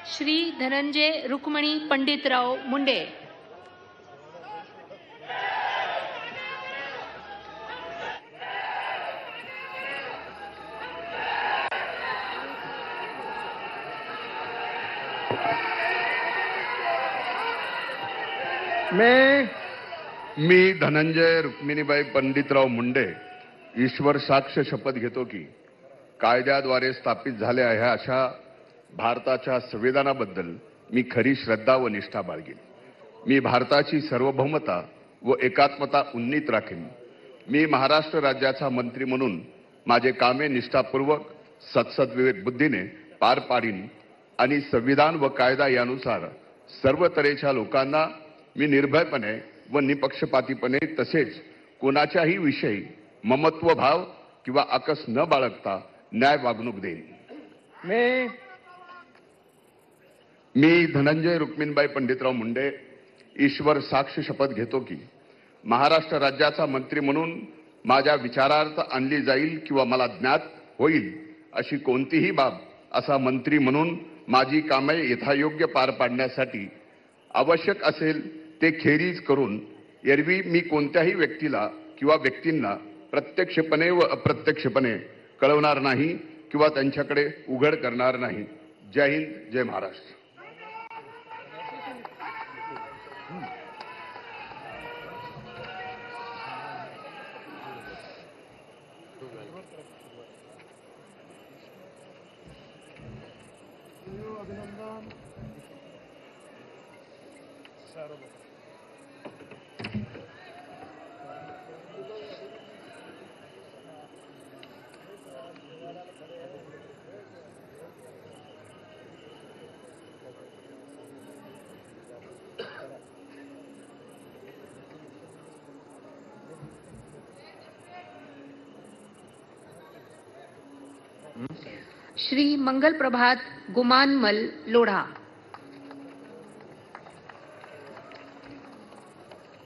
श्री धनंजय रुक्मिणी पंडितराव मुंडे। मी धनंजय रुक्मिणीबाई पंडितराव मुंडे ईश्वर साक्ष शपथ घेतो की कायद्याद्वारे स्थापित झाल्या आहे अशा भारताच्या संविधानाबद्दल मी खरी श्रद्धा व निष्ठा बाळगेन। मी भारताची सार्वभौमता व एकात्मता उन्नीत राखेन। मी महाराष्ट्र राज्याचा मंत्री म्हणून माझे कामे निष्ठापूर्वक सत्सद्विवेक बुद्धीने पार पाडीन आणि संविधान व कायदा यानुसार सर्व तऱ्हेच्या लोकांना मी निर्भयपणे व निपक्षपातीपणे तसेच कोणाच्याही विषयी ममत्व भाव किंवा आकस न बाळगता न्याय वागणूक देईन। मी धनंजय रुक्मिणीबाई पंडितराव मुंडे ईश्वर साक्ष शपथ घेतो की महाराष्ट्र राज्याचा मंत्री म्हणून माझ्या विचारार्थ आणली जाईल किंवा मला ज्ञात होईल अशी कोणतीही बाब असा मंत्री म्हणून माझी कामे यथायोग्य पार पाडण्यासाठी आवश्यक असेल ते खेरीज करून एरवी मी कोणत्याही व्यक्तीला किंवा व्यक्तींना प्रत्यक्षपणे व अप्रत्यक्षपणे कळवणार नाही किंवा त्यांच्याकडे उघड करणार नाही। जय हिंद, जय महाराष्ट्र। श्री मंगल प्रभात गुमानमल लोढ़ा।